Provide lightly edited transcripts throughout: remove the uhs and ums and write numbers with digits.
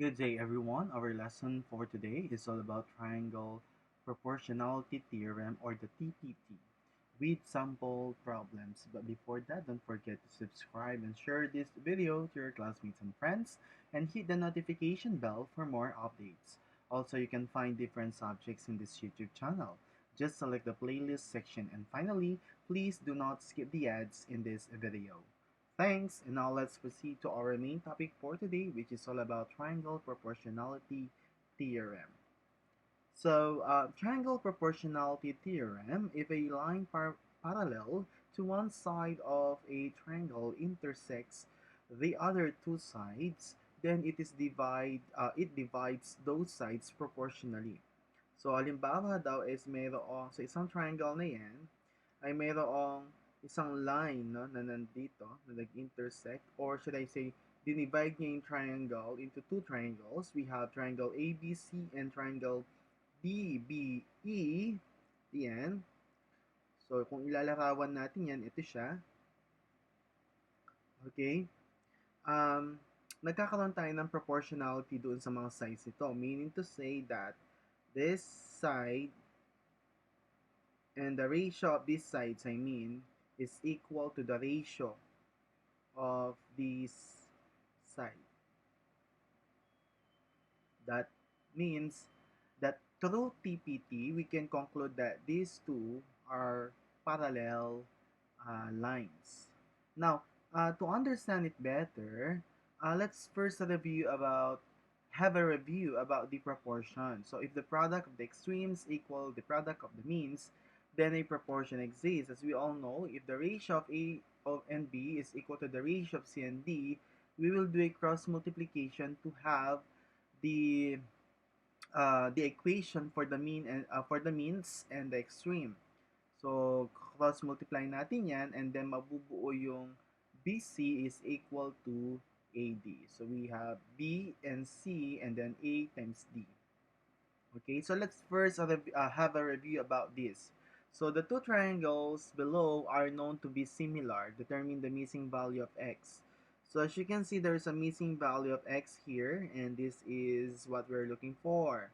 Good day, everyone. Our lesson for today is all about triangle proportionality theorem, or the TPT, with sample problems. But before that, don't forget to subscribe and share this video to your classmates and friends, and hit the notification bell for more updates. Also, you can find different subjects in this YouTube channel. Just select the playlist section, and finally, please do not skip the ads in this video. Thanks, and now let's proceed to our main topic for today, which is all about triangle proportionality theorem. Triangle proportionality theorem: if a line parallel to one side of a triangle intersects the other two sides, then it divides those sides proportionally. So, halimbawa daw is mayroong sa isang triangle na yan, ay mayroong isang line, no, na nandito, na nag-intersect, or should I say, dinivide niya yung triangle into two triangles. We have triangle ABC and triangle DBE. Yan. So, kung ilalarawan natin yan, ito siya. Okay? Um, Nagkakaroon tayo ng proportionality doon sa mga sides nito. Meaning to say that this side and the ratio of these sides, is equal to the ratio of these sides. That means that through TPT, we can conclude that these two are parallel lines. Now, to understand it better, let's first have a review about the proportion. So if the product of the extremes equal the product of the means, then a proportion exists. As we all know, if the ratio of A of and B is equal to the ratio of C and D, we will do a cross multiplication to have the the equation for the means and the extreme. So, cross multiply natin yan, and then mabubuo yung BC is equal to AD. So, we have B and C, and then A times D. Okay, so let's first have a review about this. So, the two triangles below are known to be similar. Determine the missing value of x. So, as you can see, there's a missing value of x here, and this is what we're looking for.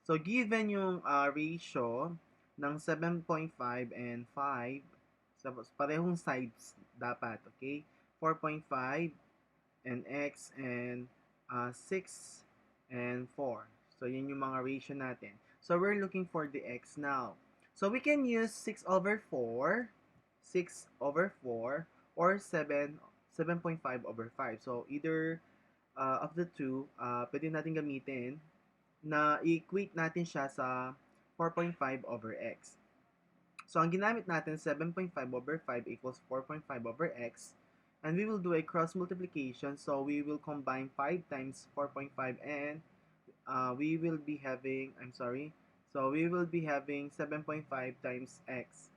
So, given yung ratio ng 7.5 and 5, so, parehong sides dapat, okay? 4.5 and x, and 6 and 4. So, yun yung mga ratio natin. So, we're looking for the x now. So, we can use 6 over 4, or 7.5 over 5. So, either of the two, pwede natin gamitin na i-equate natin siya sa 4.5 over x. So, ang ginamit natin, 7.5 over 5 equals 4.5 over x. And we will do a cross multiplication. So, we will combine 5 times 4.5, and we will be having, we will be having 7.5 times x.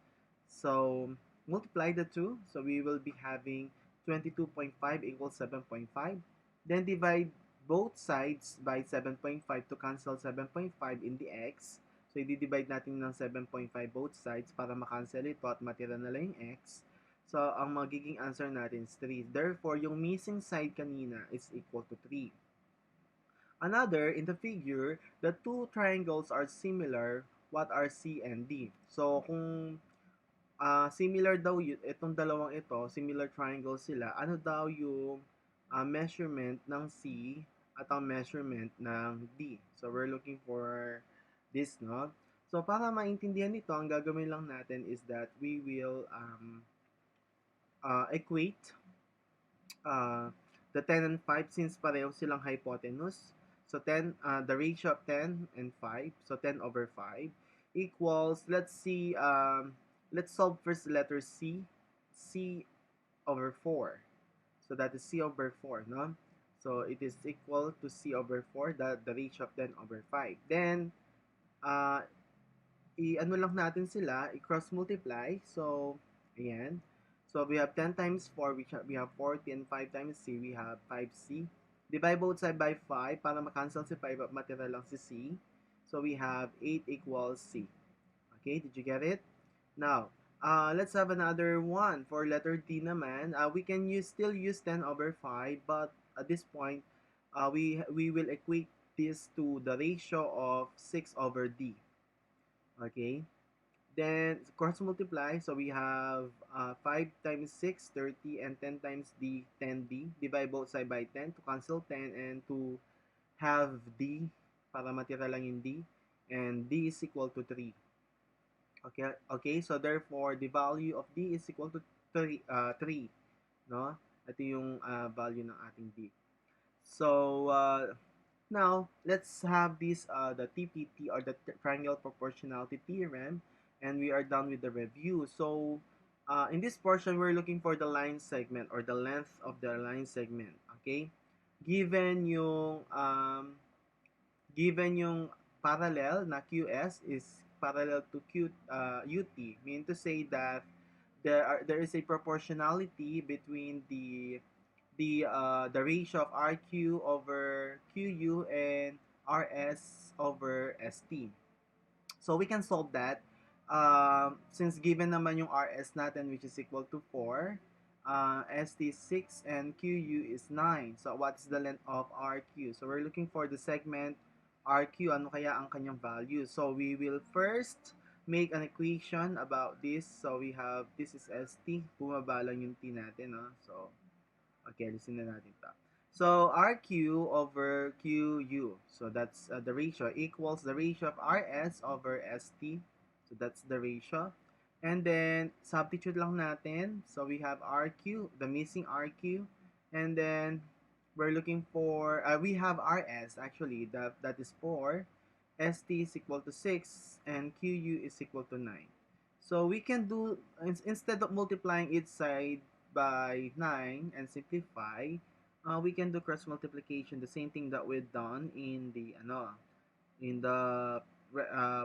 So, multiply the two. So, we will be having 22.5 equals 7.5. Then, divide both sides by 7.5 to cancel 7.5 in the x. So, i-divide natin ng 7.5 both sides para makancel ito at matira na lang yung x. So, ang magiging answer natin is 3. Therefore, yung missing side kanina is equal to 3. Another, in the figure, the two triangles are similar. What are C and D? So, kung similar daw itong dalawang ito, similar triangles sila, ano daw yung measurement ng C at ang measurement ng D? So, we're looking for this, no? So, para maintindihan nito, ang gagawin lang natin is that we will equate the 10 and 5 since pareho silang hypotenuse. So, the ratio of 10 and 5, so 10 over 5, equals, let's solve first the letter C, C over 4. So, that is C over 4, no? So, it is equal to C over 4, the ratio of 10 over 5. Then, i-ano lang natin sila, i-cross multiply. So, ayan. So, we have 10 times 4, we have 40, and 5 times C, we have 5C. Divide both side by 5 para makancel si 5 at matira lang si C. So, we have 8 equals C. Okay, did you get it? Now, let's have another one. For letter D naman, we can still use 10 over 5, but at this point, we will equate this to the ratio of 6 over d. Okay, then cross multiply, so we have 5 times 6, 30, and 10 times d, 10d. Divide both side by 10 to cancel 10 and to have d para matira lang yung d, and d is equal to 3. Okay, so therefore the value of d is equal to 3, no? Ito yung value ng ating d. So now let's have this the TPT, or the triangle proportionality theorem, and we are done with the review. So in this portion, we're looking for the line segment, or the length of the line segment. Okay, given yung parallel na QS is parallel to UT, meaning to say that there is a proportionality between the ratio of RQ over QU and RS over ST. So we can solve that. Since given naman yung RS natin, which is equal to 4, ST is 6, and QU is 9. So what's the length of RQ? So we're looking for the segment RQ. Ano kaya ang kanyang value? So we will first make an equation about this. So we have, this is ST. Bumaba lang yung T natin. No? So, okay, listen na natin ito. So RQ over QU. So that's the ratio, equals the ratio of RS over ST. So that's the ratio. And then substitute lang natin. So we have RQ, the missing RQ. And then we're looking for, we have RS actually, that is 4. ST is equal to 6 and QU is equal to 9. So we can do, instead of multiplying each side by 9 and simplify, we can do cross multiplication, the same thing that we've done in the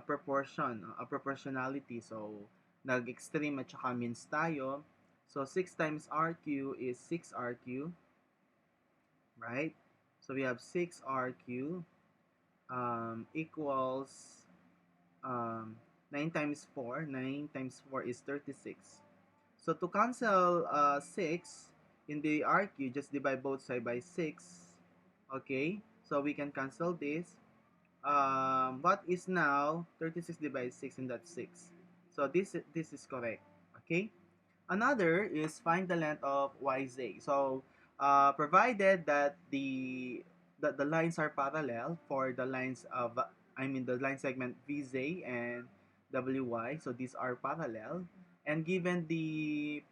proportionality. So nag-extreme at saka means tayo. So 6 times RQ is 6RQ, right? So we have 6RQ equals 9 times 4. 9 times 4 is 36. So to cancel 6 in the RQ, just divide both side by 6. Okay, so we can cancel this. What is now 36 divided by 6, and that's 6. So this is correct. Okay. Another is find the length of YZ. So provided that the lines are parallel for the lines of, the line segment VZ and WY. So these are parallel, and given the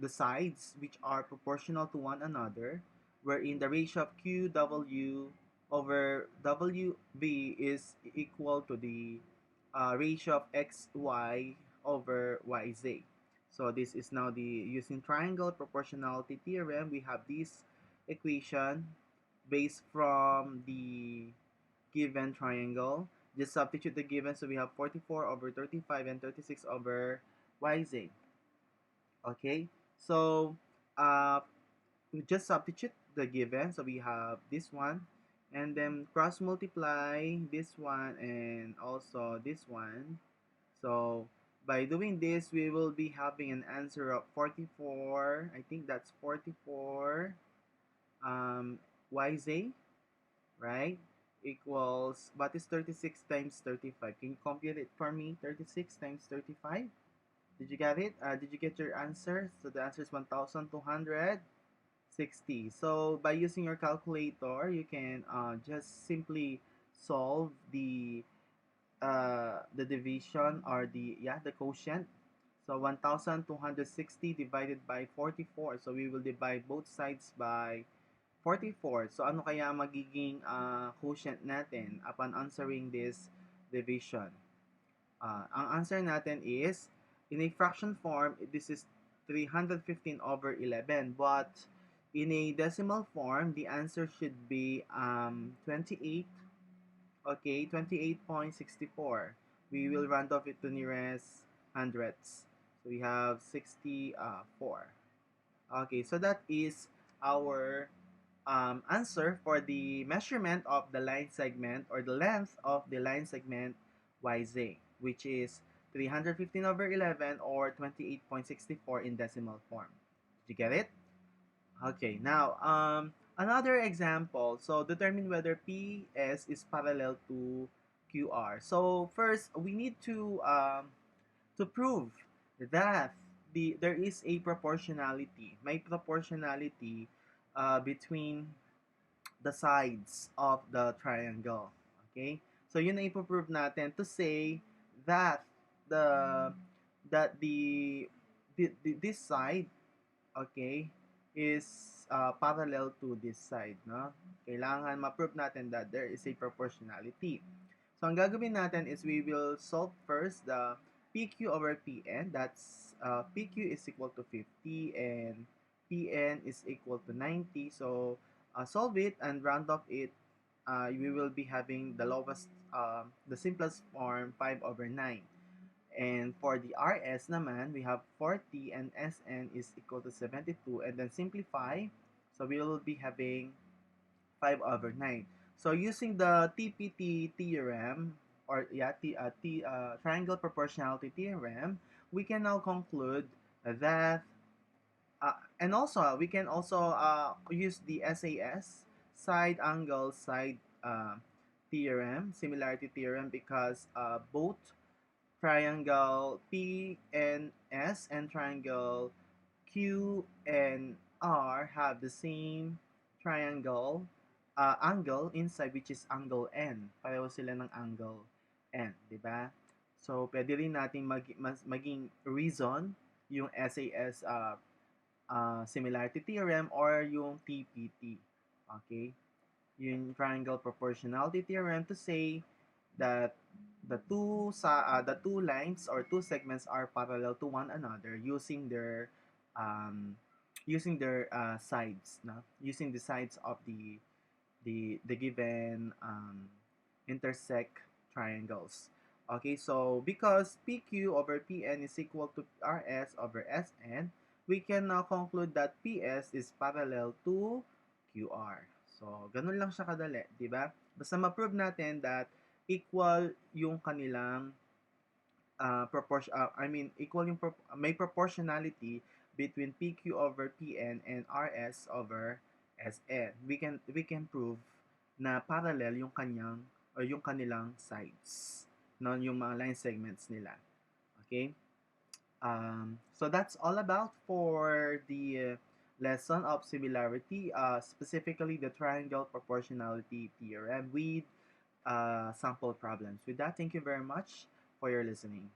sides which are proportional to one another, wherein the ratio of QW over WB is equal to the ratio of XY over YZ. So this is now the, using triangle proportionality theorem, we have this equation based from the given triangle. Just substitute the given, so we have 44 over 35 and 36 over YZ. Okay, so we just substitute the given, so we have this one, and then cross multiply this one and also this one. So by doing this, we will be having an answer of 44. I think that's 44 YZ, right? Equals, what is 36 times 35? Can you compute it for me? 36 times 35. Did you get it? Did you get your answer? So the answer is 1,260. So by using your calculator, you can just simply solve the division, or the quotient. So 1,260 divided by 44. So we will divide both sides by 44. So ano kaya magiging quotient natin upon answering this division? Ang answer natin is, in a fraction form, this is 315 over 11. But in a decimal form, the answer should be 28. Okay, 28.64. We will round off it to nearest hundredths. So we have 64. Okay, so that is our answer for the measurement of the line segment, or the length of the line segment YZ, which is 315 over 11, or 28.64 in decimal form. Did you get it? Okay, now Another example, so determine whether PS is parallel to QR. So first, we need to prove that there is a proportionality. May proportionality between the sides of the triangle. Okay? So yun ang ipoprove natin to say that the that this side, okay, is parallel to this side, no? Kailangan ma-prove natin that there is a proportionality. So ang gagawin natin is we will solve first the PQ over PN. That's PQ is equal to 50 and PN is equal to 90. So solve it and round off it. We will be having the lowest, the simplest form 5 over 9. And for the RS naman, we have 40 and SN is equal to 72. And then simplify. So we will be having 5 over 9. So using the TPT theorem, or yeah, triangle proportionality theorem, we can now conclude that, and also we can also use the SAS, side angle side theorem, similarity theorem, because both triangle PNS and triangle QNR have the same triangle angle inside, which is angle N. Pareho sila ng angle N, di ba? So, pwede rin natin maging reason yung SAS similarity theorem or yung TPT. Okay? Yung triangle proportionality theorem to say that the two lines or two segments are parallel to one another um, using their sides, no? Using the sides of the given intersect triangles. Okay, so because PQ over PN is equal to RS over SN, we can now conclude that PS is parallel to QR. So, ganun lang siya kadali, di ba? Basta ma-prove natin that equal yung kanilang equal yung may proportionality between PQ over PN and RS over SN. We can prove na parallel yung kanyang or yung kanilang sides, no, yung mga line segments nila. Okay? So that's all about for the lesson of similarity, specifically the triangle proportionality theorem with sample problems. With that, thank you very much for your listening.